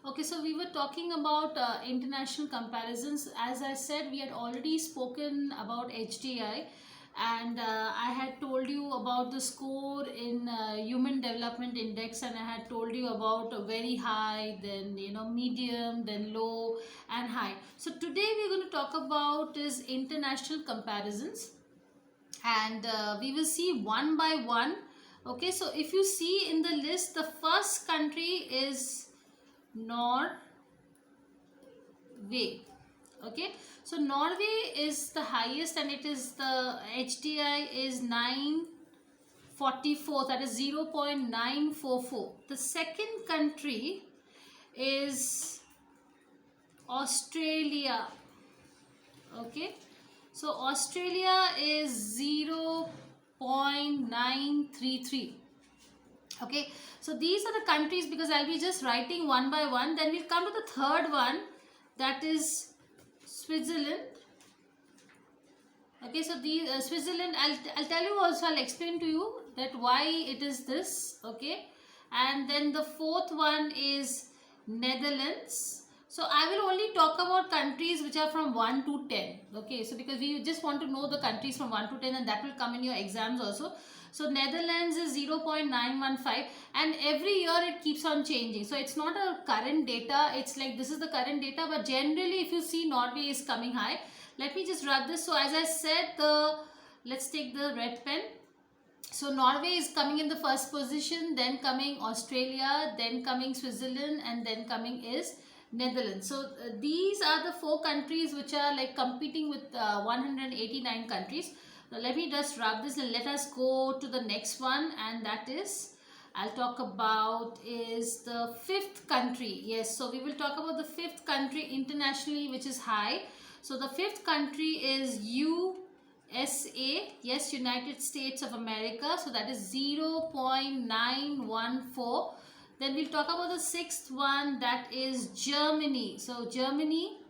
Okay, so we were talking about international comparisons. As I said, we had already spoken about HDI, and I had told you about the score in Human Development Index, and I had told you about very high, then medium, then low, and high. So today we're going to talk about is international comparisons, and we will see one by one. Okay, so if you see in the list, the first country is Norway. Okay, so Norway is the highest, and it is the HDI is 944, that is 0.944. The second country is Australia. Okay, so Australia is 0.933. Okay, so these are the countries, because I'll be just writing one by one. Then we'll come to the third one, that is Switzerland. Okay, so the Switzerland, I'll tell you also, I'll explain to you that why it is this. Okay, and then the fourth one is Netherlands. So I will only talk about countries which are from 1 to 10. Okay, so because we just want to know the countries from 1 to 10, and that will come in your exams also. So Netherlands is 0.915, and every year it keeps on changing. So it's not a current data, it's like this is the current data, but generally if you see, Norway is coming high. Let me just rub this. So as I said, let's take the red pen. So Norway is coming in the first position, then coming Australia, then coming Switzerland, and then coming is Netherlands. So these are the four countries which are like competing with 189 countries. Now let me just rub this and let us go to the next one, and that is, I'll talk about is the fifth country. Yes, so we will talk about the fifth country internationally which is high. So the fifth country is USA. Yes, United States of America. So that is 0.914. Then we'll talk about the sixth one, that is Germany. So Germany,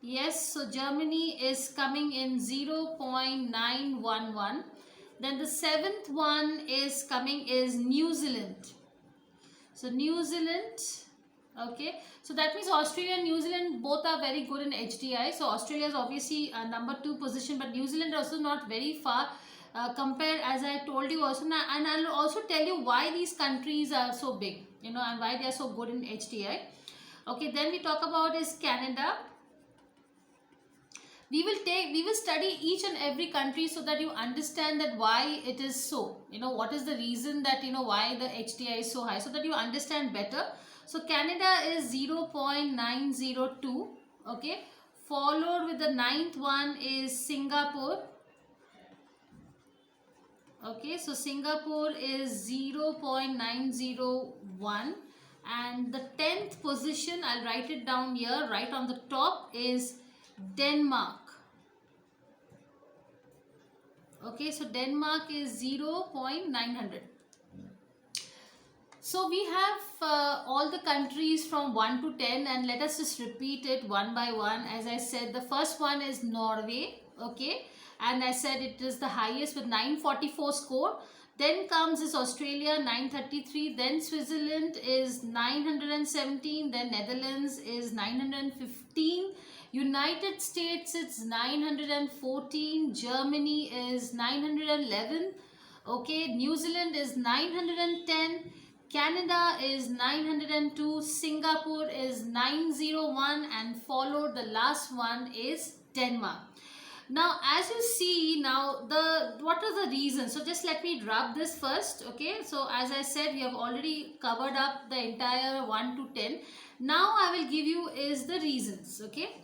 yes, so Germany is coming in 0.911. Then the seventh one is coming is New Zealand. So New Zealand, okay, so that means Australia and New Zealand both are very good in HDI. So Australia is obviously number 2 position, but New Zealand also not very far compared, as I told you also. Now, and I'll also tell you why these countries are so big, and why they are so good in HDI. Okay, then we talk about is Canada. We will study each and every country so that you understand that why it is so, what is the reason that why the HDI is so high, so that you understand better. So Canada is 0.902. okay, followed with the ninth one is Singapore. Okay, so Singapore is 0.901, and the 10th position, I'll write it down here right on the top, is Denmark. Okay, so Denmark is 0.900. So we have all the countries from 1 to 10, and let us just repeat it one by one. As I said, the first one is Norway. Okay, and I said it is the highest with 944 score. Then comes is Australia, 933. Then Switzerland is 917. Then Netherlands is 915. United States it's 914. Germany is 911. Okay, New Zealand is 910. Canada is 902. Singapore is 901, and followed the last one is Denmark. Now as you see, now what are the reasons? So just let me rub this first. Okay, so as I said, we have already covered up the entire 1 to 10. Now I will give you is the reasons. Okay,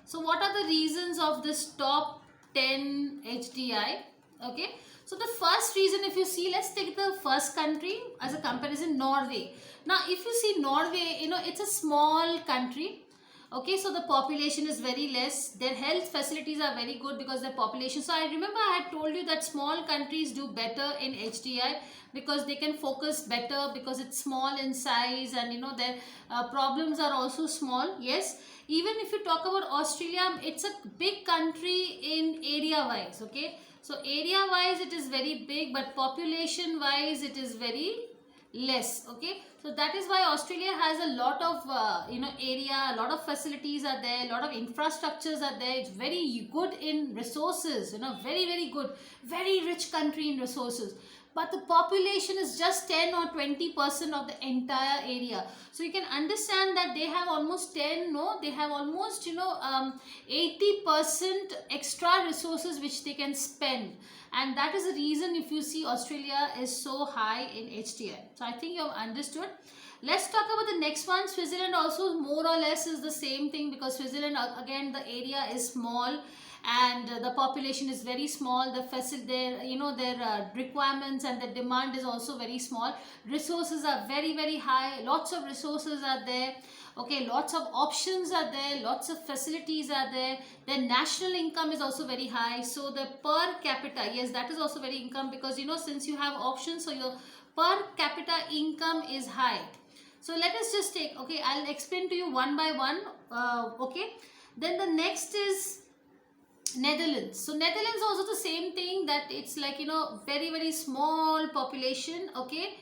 so what are the reasons of this top 10 HDI? Okay, so the first reason, if you see, let's take the first country as a comparison, Norway. Now if you see Norway, it's a small country. Okay, so the population is very less. Their health facilities are very good because their population. So I remember I had told you that small countries do better in HDI because they can focus better, because it's small in size, and their problems are also small. Yes, even if you talk about Australia, it's a big country in area wise. Okay, so area wise it is very big, but population wise it is very less. Okay, so that is why Australia has a lot of area, a lot of facilities are there, a lot of infrastructures are there. It's very good in resources, very very good, very rich country in resources, but the population is just 10 or 20% of the entire area. So you can understand that they have almost 10 no they have almost 80% extra resources which they can spend. And that is the reason if you see Australia is so high in HDI. So I think you have understood. Let's talk about the next one. Switzerland also more or less is the same thing, because Switzerland again the area is small and the population is very small. The their their requirements and the demand is also very small. Resources are very very high, lots of resources are there. Okay, lots of options are there, lots of facilities are there. Their national income is also very high, so the per capita, yes, that is also very income, because since you have options, so your per capita income is high. So let us just take, okay, I'll explain to you one by one. Okay, then the next is Netherlands. So Netherlands also the same thing, that it's like very very small population. Okay,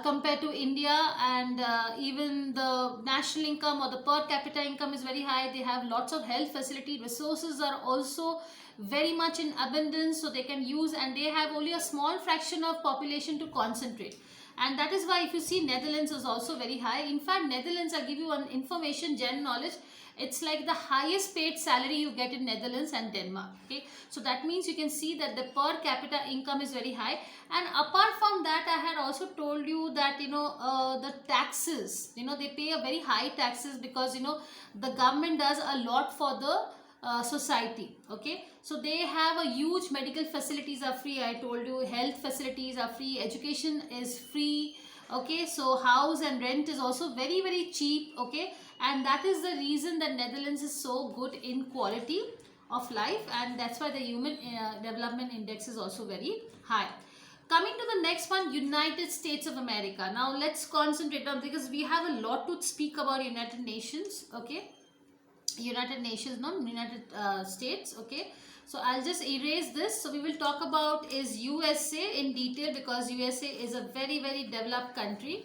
compared to India, and even the national income or the per capita income is very high. They have lots of health facility, resources are also very much in abundance, so they can use, and they have only a small fraction of population to concentrate. And that is why if you see Netherlands is also very high. In fact, Netherlands, I'll give you one information, general knowledge, it's like the highest paid salary you get in Netherlands and Denmark. Okay, so that means you can see that the per capita income is very high. And apart from that, I had also told you that the taxes, they pay a very high taxes, because the government does a lot for the society. Okay, so they have a huge medical facilities are free, I told you, health facilities are free, education is free. Okay, so house and rent is also very very cheap. Okay, and that is the reason that Netherlands is so good in quality of life, and that's why the human development index is also very high. Coming to the next one, United States of America. Now let's concentrate on, because we have a lot to speak about United Nations. Okay, United Nations, no, United States. Okay, so I'll just erase this. So we will talk about is USA in detail, because USA is a very very developed country.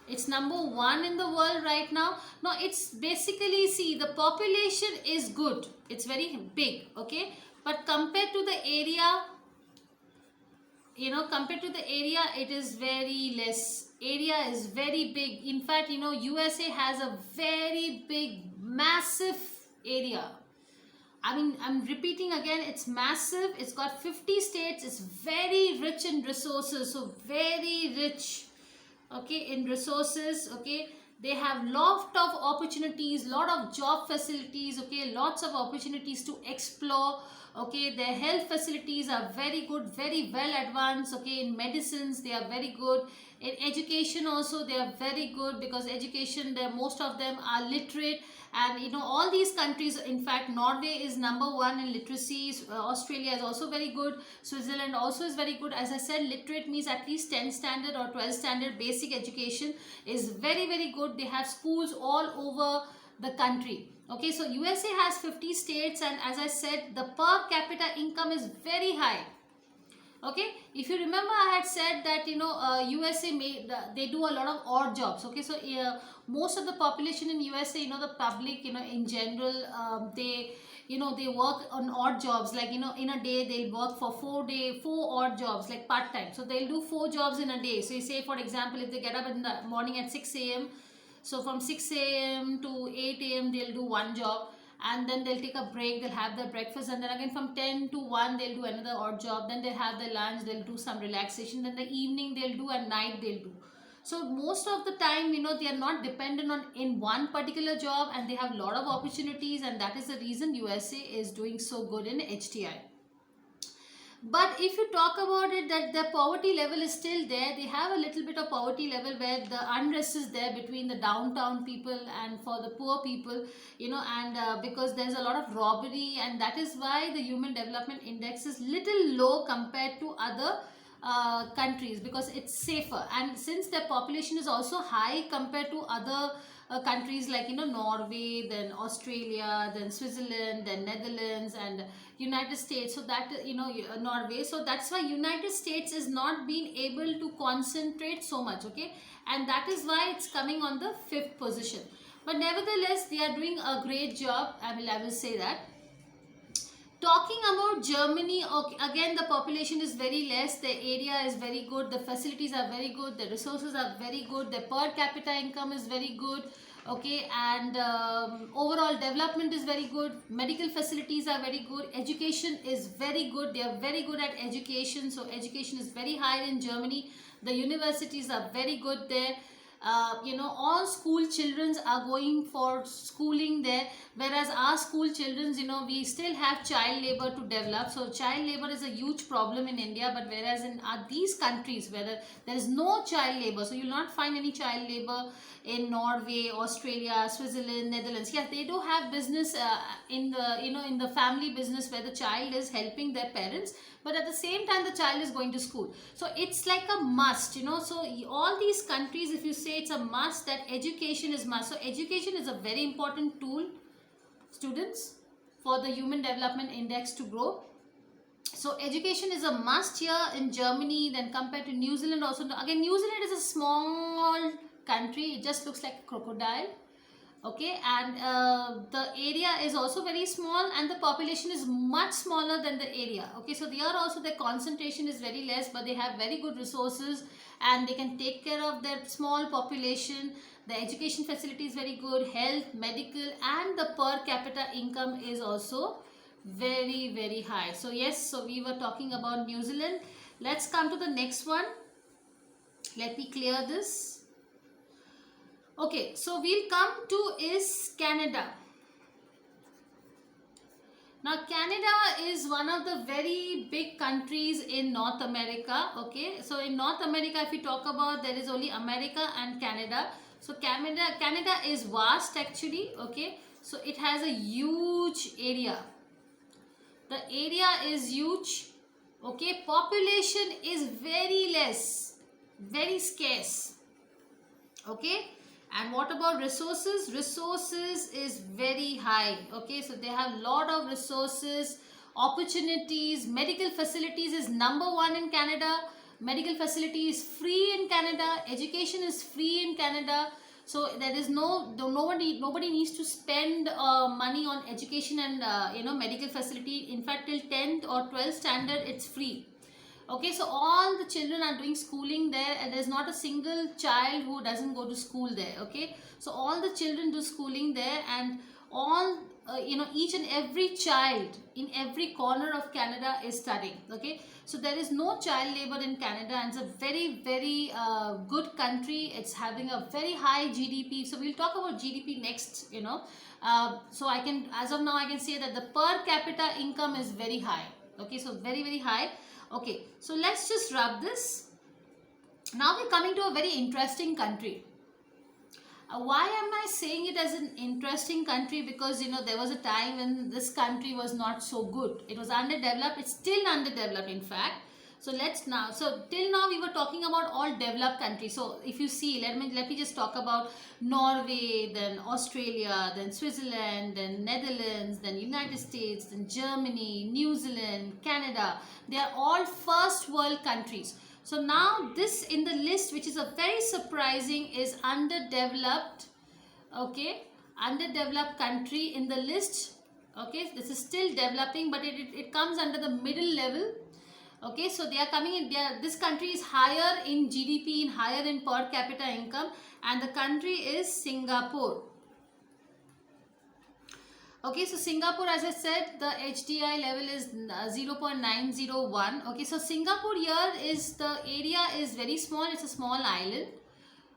It's number one in the world right now. Now it's basically, see, the population is good, it's very big. Okay, but compared to the area, compared to the area, it is very less. Area is very big. In fact, USA has a very big, massive area. I mean, I'm repeating again, it's massive. It's got 50 states. It's very rich in resources. So very rich, okay, in resources. Okay, they have lot of opportunities, lot of job facilities. Okay, lots of opportunities to explore. Okay, their health facilities are very good, very well advanced. Okay, in medicines they are very good. In education also they are very good, because education, most of them are literate. And all these countries, in fact Norway is number one in literacy. Australia is also very good. Switzerland also is very good. As I said, literate means at least 10 standard or 12 standard basic education is very very good. They have schools all over the country. Okay, so USA has 50 states, and as I said, the per capita income is very high. Okay, if you remember, I had said that USA they do a lot of odd jobs. Okay, so most of the population in USA, the public, in general, they work on odd jobs, like in a day they'll work for 4 odd jobs, like part time. So they'll do 4 jobs in a day. So you say, for example, if they get up in the morning at 6 a.m, so from 6 a.m to 8 a.m they'll do one job, and then they'll take a break, they'll have their breakfast, and then again from 10 to 1 they'll do another odd job, then they'll have their lunch, they'll do some relaxation, then the evening they'll do, and night they'll do. So most of the time, they are not dependent on in one particular job, and they have a lot of opportunities, and that is the reason USA is doing so good in HDI. But if you talk about it, that the poverty level is still there. They have a little bit of poverty level, where the unrest is there between the downtown people and for the poor people, and because there's a lot of robbery, and that is why the human development index is little low compared to other countries because it's safer, and since their population is also high compared to other countries like Norway, then Australia, then Switzerland, then Netherlands, and United States. So that Norway, so that's why United States is not being able to concentrate so much, okay, and that is why it's coming on the 5th position. But nevertheless, they are doing a great job. I will say that. Talking about Germany, okay, again the population is very less, the area is very good, the facilities are very good, the resources are very good, the per capita income is very good, okay, and overall development is very good, medical facilities are very good, education is very good, they are very good at education, so education is very high in Germany, the universities are very good there. All school children are going for schooling there, whereas our school children, we still have child labor to develop. So child labor is a huge problem in India, but whereas in these countries where there is no child labor, so you will not find any child labor in Norway, Australia, Switzerland, Netherlands. Yeah, they do have business in the in the family business where the child is helping their parents, but at the same time the child is going to school, so it's like a must. So all these countries, if you say it's a must, that education is must. So education is a very important tool, students, for the human development index to grow. So education is a must here in Germany. Then compared to New Zealand also, again New Zealand is a small country, it just looks like a crocodile, okay, and the area is also very small and the population is much smaller than the area, okay. So they are also, their concentration is very less, but they have very good resources and they can take care of their small population. The education facility is very good, health, medical, and the per capita income is also very, very high. So yes, so we were talking about New Zealand. Let's come to the next one. Let me clear this. Okay, so we'll come to is Canada. Now Canada is one of the very big countries in North America, okay. So in North America, if we talk about, there is only America and Canada. So Canada is vast actually, okay. So it has a huge area. The area is huge, okay. Population is very less, very scarce, okay. And what about resources? Resources is very high, okay. So they have lot of resources, opportunities, medical facilities is number 1 in Canada. Medical facility is free in Canada, education is free in Canada. So there is nobody needs to spend money on education and medical facility. In fact, till 10th or 12th standard it's free. Okay, so all the children are doing schooling there and there's not a single child who doesn't go to school there, okay. So all the children do schooling there, and all each and every child in every corner of Canada is studying, okay. So there is no child labor in Canada, and it's a very, very good country. It's having a very high GDP. So we'll talk about GDP next, so I can, as of now, I can say that the per capita income is very high, okay. So very, very high. Okay, so let's just rub this. Now we're coming to a very interesting country. Why am I saying it as an interesting country? Because there was a time when this country was not so good. It was underdeveloped. It's still underdeveloped, in fact. So till now we were talking about all developed countries. So if you see, let me just talk about Norway, then Australia, then Switzerland, then Netherlands, then United States, then Germany, New Zealand, Canada. They are all first world countries. So now this in the list, which is a very surprising, is underdeveloped, okay, underdeveloped country in the list, okay. This is still developing, but it comes under the middle level. Okay, so they are coming in, this country is higher in GDP, higher in per capita income, and the country is Singapore. Okay, so Singapore, as I said, the HDI level is 0.901. Okay, so Singapore here is, the area is very small, it's a small island.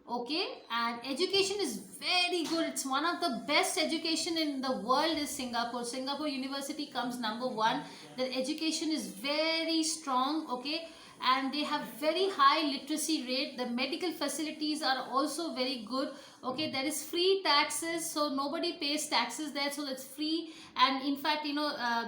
Okay, and education is very good. It's one of the best education in the world is Singapore. Singapore University comes number 1. The education is very strong, okay, and they have very high literacy rate. The medical facilities are also very good. Okay, there is free taxes, so nobody pays taxes there, so it's free. And in fact,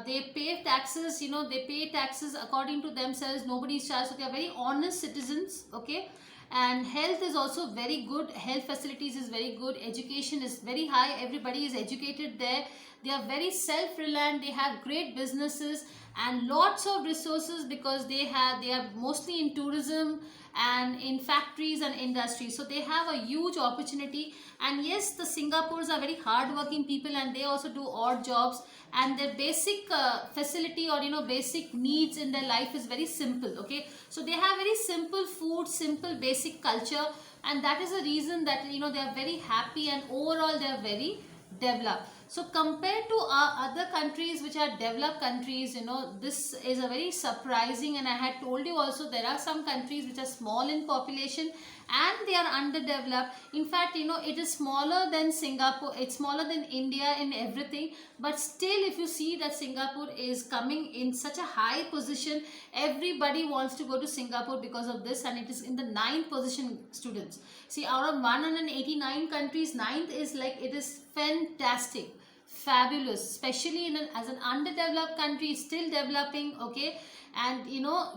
they pay taxes, they pay taxes according to themselves, nobody's charged, so they are very honest citizens. Okay, and health is also very good, health facilities is very good, education is very high, everybody is educated there. They are very self-reliant, they have great businesses and lots of resources, because they are mostly in tourism and in factories and industries, so they have a huge opportunity. And yes, the Singapores are very hardworking people, and they also do odd jobs, and their basic facility, or basic needs in their life is very simple. Okay, so they have very simple food, simple basic culture, and that is the reason that they are very happy, and overall they are very developed. So compared to other countries which are developed countries, this is a very surprising. And I had told you also, there are some countries which are small in population and they are underdeveloped. In fact, it is smaller than Singapore, it's smaller than India in everything, but still if you see that Singapore is coming in such a high position, everybody wants to go to Singapore because of this, and it is in the 9th position, students. See, out of 189 countries, 9th is like, it is fantastic, fabulous, especially as an underdeveloped country, still developing. Okay, and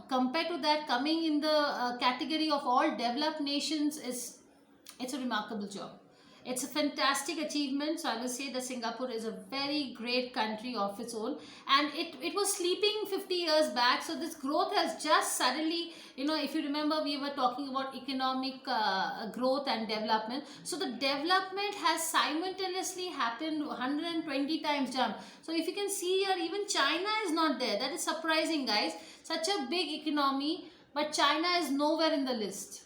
compared to that, coming in the category of all developed nations, it's a remarkable job. It's a fantastic achievement. So I will say that Singapore is a very great country of its own, and it was sleeping 50 years back. So this growth has just suddenly, if you remember, we were talking about economic growth and development. So the development has simultaneously happened 120 times jump. So if you can see here, even China is not there. That is surprising, guys. Such a big economy, but China is nowhere in the list.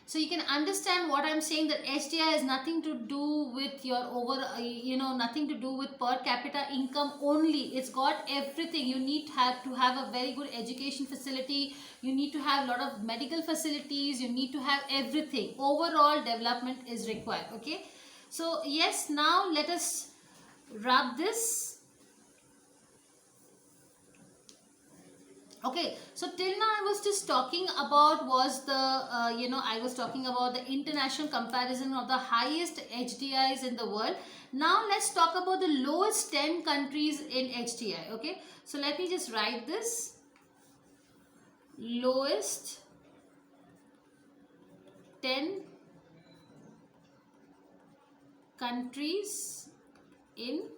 So you can understand what I'm saying, that HDI has nothing to do with your nothing to do with per capita income only. It's got everything. You need to have a very good education facility. You need to have a lot of medical facilities. You need to have everything. Overall development is required. Okay. So yes, now let us wrap this. Okay, so till now I was just talking about I was talking about the international comparison of the highest HDIs in the world. Now let's talk about the lowest 10 countries in HDI. Okay, so let me just write this. Lowest 10 countries in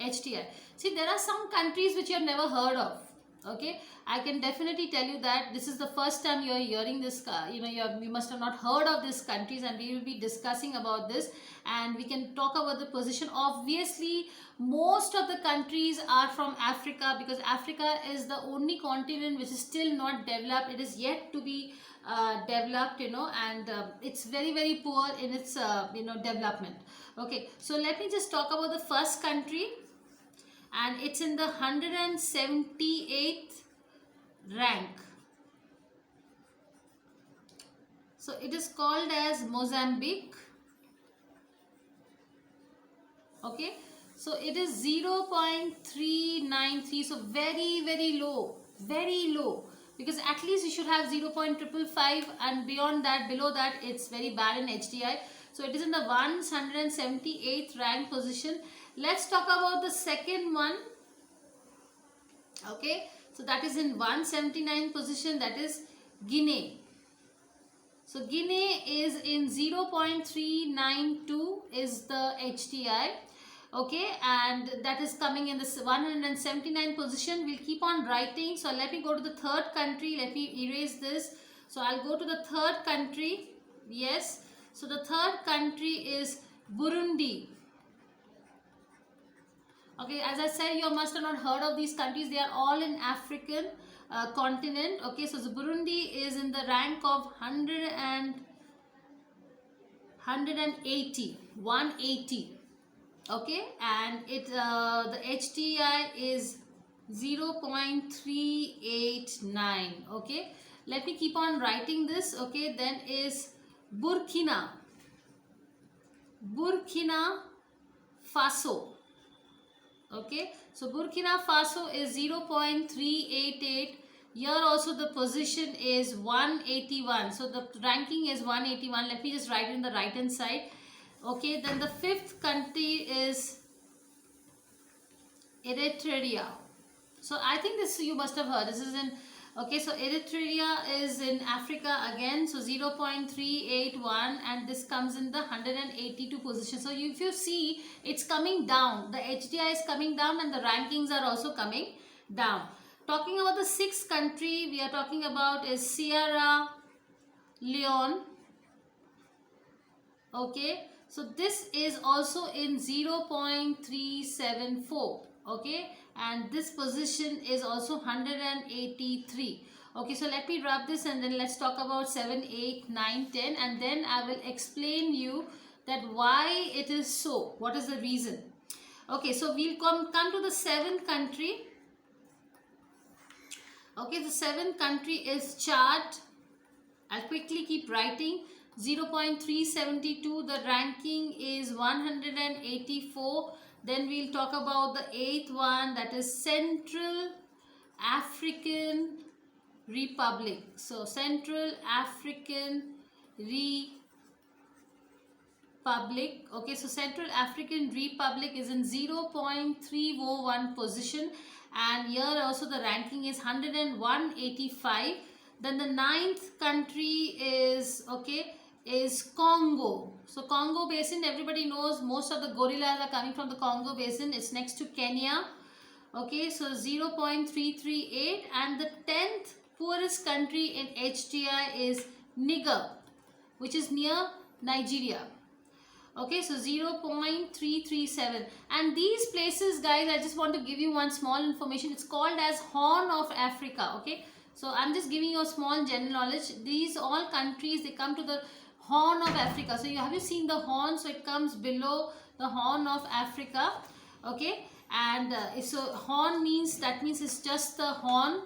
HDI. See, there are some countries which you have never heard of. Okay, I can definitely tell you that this is the first time you are hearing this. You must have not heard of these countries, and we will be discussing about this, and we can talk about the position. Obviously, most of the countries are from Africa, because Africa is the only continent which is still not developed. It is yet to be developed, and it's very, very poor in its development. Okay, so let me just talk about the first country, and it's in the 178th rank. So it is called as Mozambique. Okay, so it is 0.393, so very, very low, because at least you should have 0.555, and beyond that, below that, it's very bad in HDI. So it is in the 178th rank position. Let's talk about the second one. Okay, so that is in 179th position, that is Guinea. So Guinea is in 0.392 is the HDI. Okay, and that is coming in the 179th position. We'll keep on writing. So let me go to the third country. Let me erase this. So I'll go to the third country. Yes, so the third country is Burundi. Okay, as I said, you must have not heard of these countries. They are all in African continent. Okay, so the Burundi is in the rank of 180. Okay, and the HDI is 0.389. Okay, let me keep on writing this. Okay, then is Burkina Faso. Okay, so Burkina Faso is 0.388. Here also the position is 181. So the ranking is 181. Let me just write it in the right hand side. Okay, then the fifth country is Eritrea. So I think this you must have heard. This is in, okay, so Eritrea is in Africa again. So 0.381, and this comes in the 182 position. So if you see, it's coming down. The HDI is coming down and the rankings are also coming down. Talking about the sixth country we are talking about is Sierra Leone. Okay, so this is also in 0.374. Okay, and this position is also 183. Okay, so let me wrap this and then let's talk about 7, 8, 9, 10, and then I will explain you that why it is so. What is the reason? Okay, so we'll come to the seventh country. Okay, the seventh country is Chad. I'll quickly keep writing. 0.372. The ranking is 184. Then we'll talk about the eighth one, that is Central African Republic. So Central African Republic. Okay, so Central African Republic is in 0.301 position, and here also the ranking is 185. Then the ninth country is, okay, is Congo. So Congo Basin, everybody knows most of the gorillas are coming from the Congo Basin. It's next to Kenya. Okay, so 0.338, and the 10th poorest country in HDI is Niger, which is near Nigeria. Okay, so 0.337, and these places, guys, I just want to give you one small information. It's called as Horn of Africa. Okay, so I'm just giving you a small general knowledge. These all countries, they come to the Horn of Africa. So have you seen the horn? So it comes below the Horn of Africa. Okay, and so horn means, that means it's just the horn.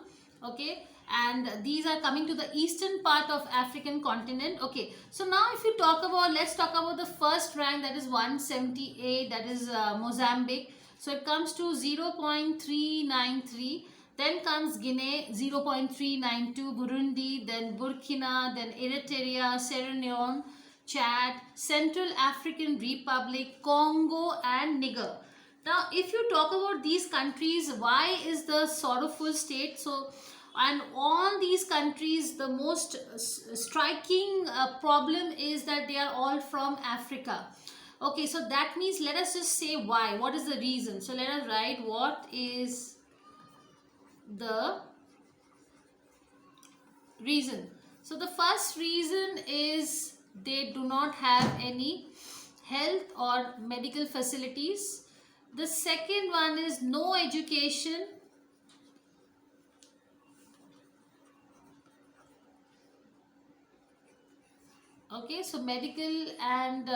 Okay, and these are coming to the eastern part of African continent. Okay, so now if you talk about, let's talk about the first rank, that is 178, that is Mozambique. So it comes to 0.393. Then comes Guinea, 0.392, Burundi, then Burkina, then Eritrea, Sierra Leone, Chad, Central African Republic, Congo, and Niger. Now, if you talk about these countries, why is the sorrowful state? So, and all these countries, the most striking problem is that they are all from Africa. Okay, so that means, let us just say why. What is the reason? So, let us write what is the reason. So the first reason is they do not have any health or medical facilities. The second one is no education. Okay, so medical and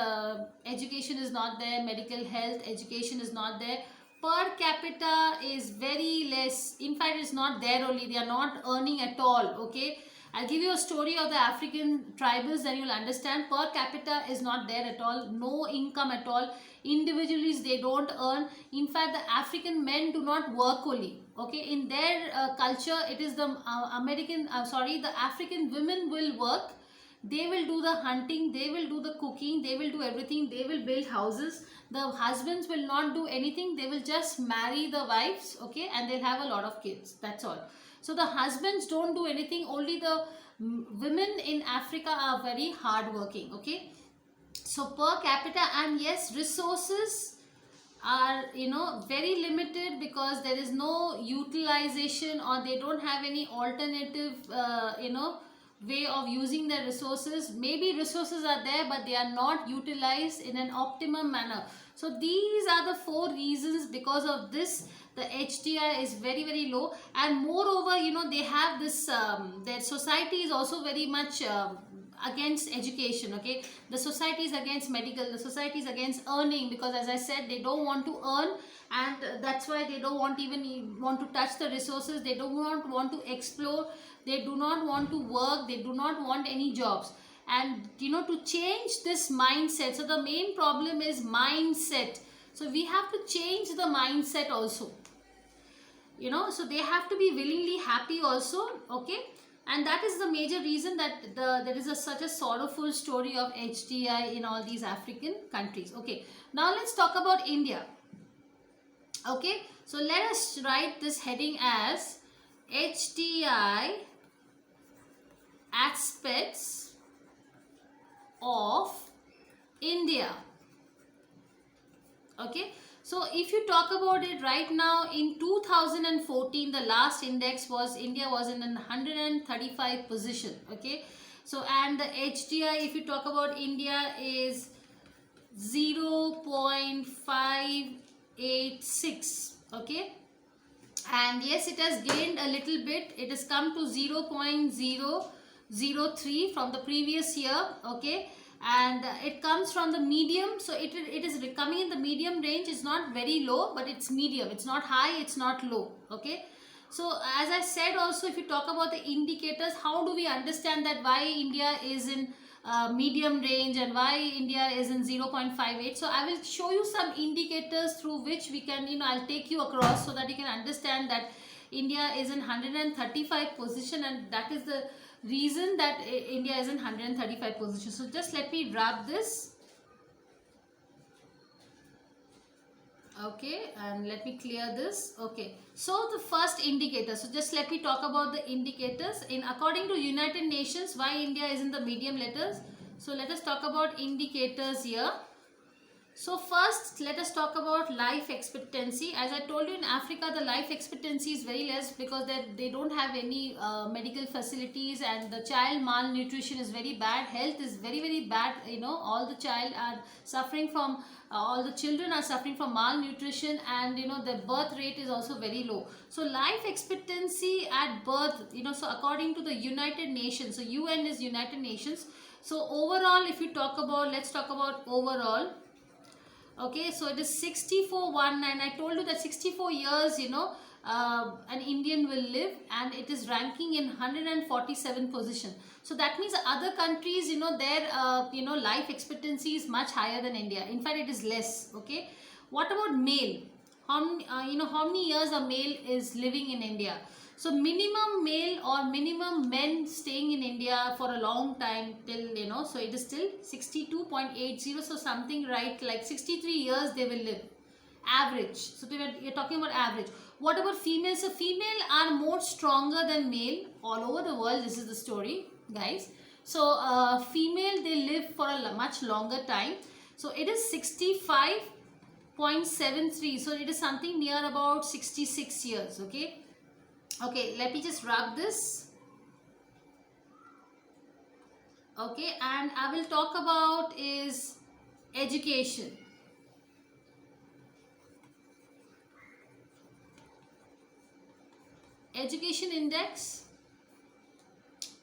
education is not there, medical health, education is not there. Per capita is very less. In fact, it's not there only. They are not earning at all. Okay, I'll give you a story of the African tribals, then you'll understand. Per capita is not there at all. No income at all. Individuals, they don't earn. In fact, the African men do not work only. Okay, in their culture, it is the the African women will work. They will do the hunting, they will do the cooking, they will do everything, they will build houses. The husbands will not do anything, they will just marry the wives, okay, and they'll have a lot of kids, that's all. So the husbands don't do anything, only the women in Africa are very hard working, okay. So per capita, and yes, resources are, you know, very limited because there is no utilization, or they don't have any alternative way of using their resources. Maybe resources are there, but they are not utilized in an optimum manner. So these are the 4 reasons. Because of this, the HDI is very, very low. And moreover, you know, they have this their society is also very much against education. Okay, the society is against medical, the society is against earning, because as I said, they don't want to earn, and that's why they don't even want to touch the resources. They don't want to explore, they do not want to work, they do not want any jobs. And you know, to change this mindset, so the main problem is mindset. So we have to change the mindset also. so they have to be willingly happy also. Okay, and that is the major reason that there is such a sorrowful story of HDI in all these African countries. Okay, now let's talk about India. Okay, so let us write this heading as HDI aspects of India. Okay, so if you talk about it right now, in 2014 the last index was India was in 135 position. Okay, so and the HDI, if you talk about India, is 0.586. Okay, and yes, it has gained a little bit. It has come to 0.003 from the previous year. Okay, and it comes from the medium, so it is coming in the medium range. It's not very low, but it's medium. It's not high, it's not low. Okay, so as I said also, if you talk about the indicators, how do we understand that why India is in medium range and why India is in 0.58? So I will show you some indicators through which we can, I'll take you across so that you can understand that India is in 135 position, and that is the reason that India is in 135 position. So just let me wrap this. Okay, and let me clear this. Okay, so the first indicator, so just let me talk about the indicators. In according to United Nations, why India is in the medium letters. So let us talk about indicators here. So first, let us talk about life expectancy. As I told you, in Africa, the life expectancy is very less because they don't have any medical facilities, and the child malnutrition is very bad. Health is very, very bad. All the child are suffering from, all the children are suffering from malnutrition, and the birth rate is also very low. So life expectancy at birth, so according to the United Nations, so UN is United Nations. So overall, if you talk about, let's talk about overall. Okay, so it is 64.19. I told you that 64 years, an Indian will live, and it is ranking in 147 position. So that means other countries, their life expectancy is much higher than India. In fact, it is less. Okay, what about male? How many years a male is living in India? So minimum male or minimum men staying in India for a long time till, so it is still 62.80. So something right like 63 years they will live. Average. So you're talking about average. What about females? So female are more stronger than male all over the world. This is the story, guys. So female, they live for a much longer time. So it is 65.73. So it is something near about 66 years. Okay. Okay, let me just wrap this. Okay, and I will talk about is education. Education index.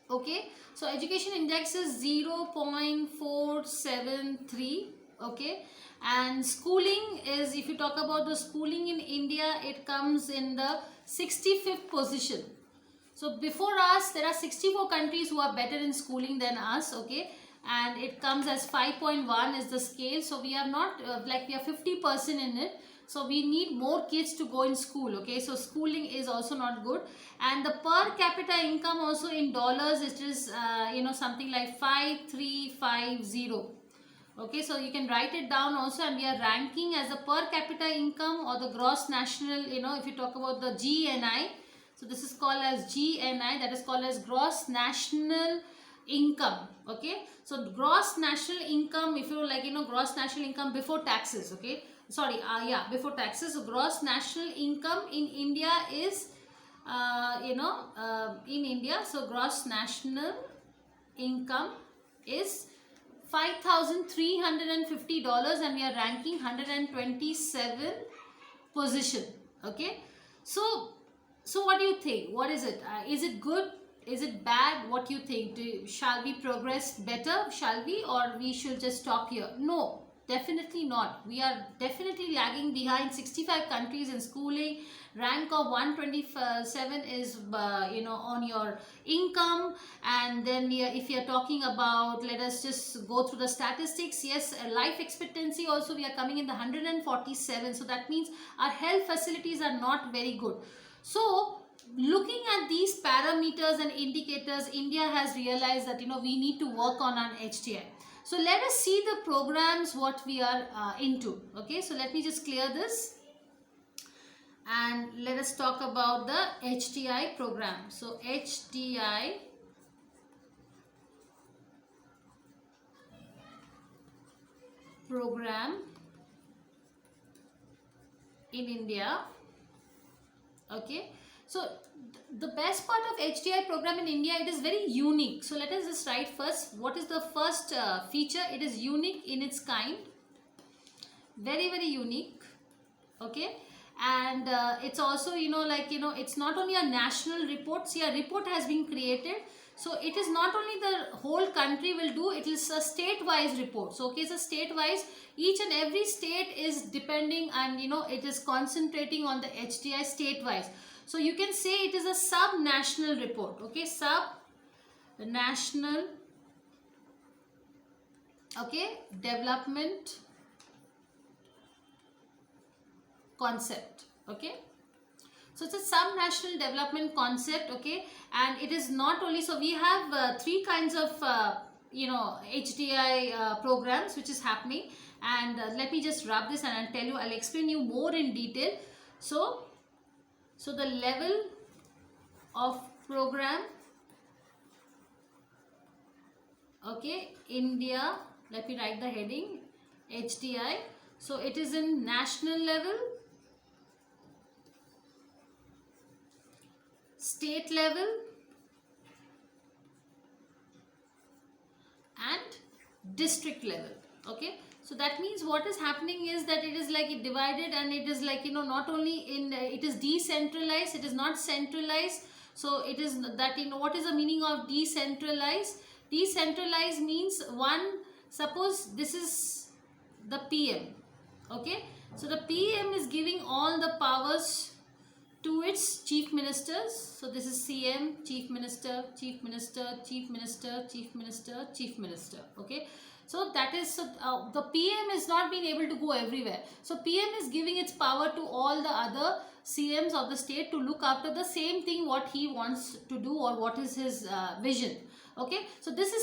Okay, so education index is 0.473. Okay, and schooling is, if you talk about the schooling in India, it comes in the 65th position. So before us, there are 64 countries who are better in schooling than us. Okay, and it comes as 5.1 is the scale. So we are not we are 50% in it. So we need more kids to go in school. Okay, so schooling is also not good, and the per capita income also in dollars, it is something like 5350. Okay, so you can write it down also, and we are ranking as a per capita income or the gross national, if you talk about the GNI. So this is called as GNI, that is called as gross national income. Okay, so gross national income, if you like, gross national income before taxes. Okay, sorry, before taxes. So gross national income in India is in India, so gross national income is $5,350, and we are ranking 127 position. Okay, so what do you think? What is it? Is it good? Is it bad? What do you think? Shall we progress better? Shall we, or we should just stop here? No, definitely not. We are definitely lagging behind 65 countries in schooling. Rank of 127 is on your income. And then if you are talking about, let us just go through the statistics. Yes, life expectancy also, we are coming in the 147. So that means our health facilities are not very good. So looking at these parameters and indicators, India has realized that we need to work on an HTI. So let us see the programs what we are into. Okay, so let me just clear this and let us talk about the HTI program. So HTI program in India. Okay, so the best part of HTI program in India, it is very unique. So let us just write first, what is the first feature? It is unique in its kind, very unique. Okay, and it's also it's not only a national report. See, a report has been created, so it is not only the whole country will do, it is a state wise report. So okay, so state wise, each and every state is depending, and it is concentrating on the HTI state wise. So you can say it is a sub national report. Okay, sub national, okay, development concept. Okay, so it's a sub national development concept. Okay, and it is not only, so we have three kinds of HTI programs which is happening, and let me just wrap this and I'll tell you, I'll explain you more in detail. So the level of program, okay, India, let me write the heading, HTI. So it is in national level, state level, and district level. Okay, so that means what is happening is that it is like it divided, and it is like not only in it is decentralized, it is not centralized. So it is that what is the meaning of decentralized? Decentralized means, one, suppose this is the PM. Okay, so the PM is giving all the powers to its chief ministers. So this is CM, chief minister, chief minister, chief minister, chief minister, chief minister. Okay, so that is the PM is not being able to go everywhere. So PM is giving its power to all the other CMs of the state to look after the same thing what he wants to do, or what is his vision. Okay, so this is